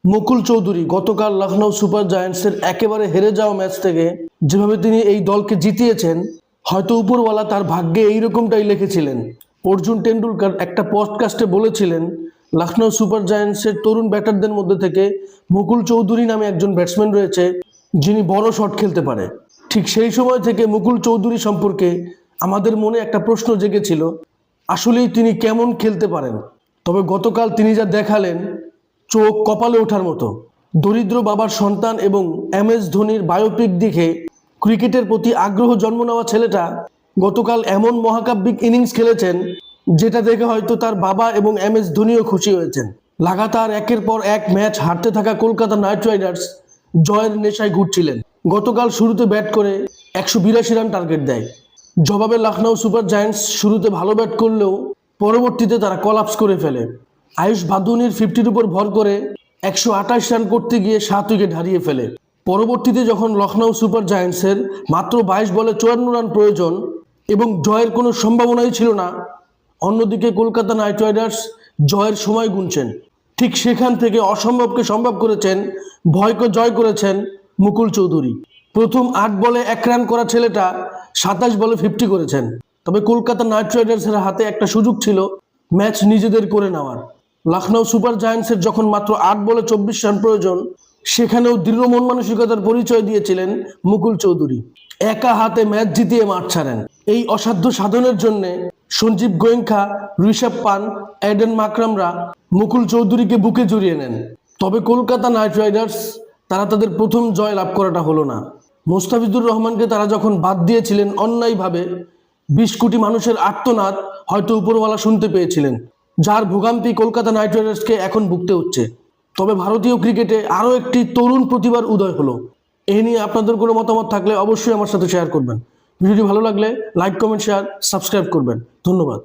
মুকুল চৌধুরী গতকাল লখনৌ সুপার জায়ান্টসের একেবারে হেরে যাওয়া ম্যাচ থেকে যেভাবে তিনি এই দলকে জিতিয়েছেন, হয়তো উপরওয়ালা তার ভাগ্যে এইরকমটাই লিখেছিলেন। অর্জুন টেন্ডুলকার একটা পডকাস্টে বলেছিলেন, লখনৌ সুপার জায়ান্টসের তরুণ ব্যাটারদের মধ্যে থেকে মুকুল চৌধুরী নামে একজন ব্যাটসম্যান রয়েছে যিনি বড় শট খেলতে পারে। ঠিক সেই সময় থেকে মুকুল চৌধুরী সম্পর্কে আমাদের মনে একটা প্রশ্ন জেগেছিল, আসলেই তিনি কেমন খেলতে পারেন। তবে গতকাল তিনি যা দেখালেন, চোখ কপালে ওঠার মতো। দরিদ্র বাবার সন্তান এবং MS ধোনির বায়োপিক দেখে ক্রিকেটের প্রতি আগ্রহ জন্ম নেওয়া ছেলেটা গতকাল এমন মহাকাব্যিক ইনিংস খেলেছেন যেটা দেখে হয়তো তার বাবা এবং MS ধোনিও খুশি হয়েছেন। লাগাতার একের পর এক ম্যাচ হারতে থাকা কলকাতা নাইট রাইডার্স জয়ের নেশায় ঘুরছিলেন। গতকাল শুরুতে ব্যাট করে 182 রান টার্গেট দেয়। জবাবে লখনৌ সুপার জায়ান্টস শুরুতে ভালো ব্যাট করলেও পরবর্তীতে তারা কলাপস করে ফেলে। আয়ুষ ভাদুনির 50-র উপর ভর করে 128 রান করতে গিয়ে 7 উইকেট হারিয়ে ফেলে। পরবর্তীতে যখন লখনৌ সুপার জায়ান্টসের মাত্র 22 বলে 54 রান প্রয়োজন এবং জয়ের কোনো সম্ভাবনাই ছিল না, অন্যদিকে কলকাতা নাইট রাইডার্স জয়ের সময় গুনছেন। ঠিক সেখান থেকে অসম্ভবকে সম্ভব করেছেন, ভয়কে জয় করেছেন মুকুল চৌধুরী। প্রথম 8 বলে 1 রান করা ছেলেটা 27 বলে 50 করেছেন। তবে কলকাতা নাইট রাইডার্সের হাতে একটা সুযোগ ছিল ম্যাচ নিজেদের করে নেওয়ার। লখনৌ সুপার জায়ান্টসের যখন মাত্র 8 বলে 24 রান প্রয়োজন, সেখানেও দৃঢ় মন মানসিকতার পরিচয় দিয়েছিলেন মুকুল চৌধুরী। একা হাতে ম্যাচ জিতিয়ে মাঠ ছাড়েন। এই অসাধ্য সাধনের জন্য সঞ্জীব গোয়েঙ্কা, ঋষভ পান, এডেন মাকরামরা মুকুল চৌধুরীকে বুকে জড়িয়ে নেন। তবে কলকাতা নাইট রাইডার্স তারা তাদের প্রথম জয় লাভ করাটা হলো না। মোস্তাফিজুর রহমানকে তারা যখন বাদ দিয়েছিলেন অন্যায়ভাবে, 20 কোটি মানুষের আর্তনাদ হয়তো উপরওয়ালা শুনতে পেয়েছিলেন, যার ভোগান্তি কলকাতা নাইট রাইডার্সকে এখন ভুগতে হচ্ছে। তবে ভারতীয় ক্রিকেটে আরও একটি তরুণ প্রতিভার উদয় হলো। এ নিয়ে আপনাদের কোনো মতামত থাকলে অবশ্যই আমার সাথে শেয়ার করবেন। ভিডিওটি ভালো লাগলে লাইক, কমেন্ট, শেয়ার, সাবস্ক্রাইব করবেন। ধন্যবাদ।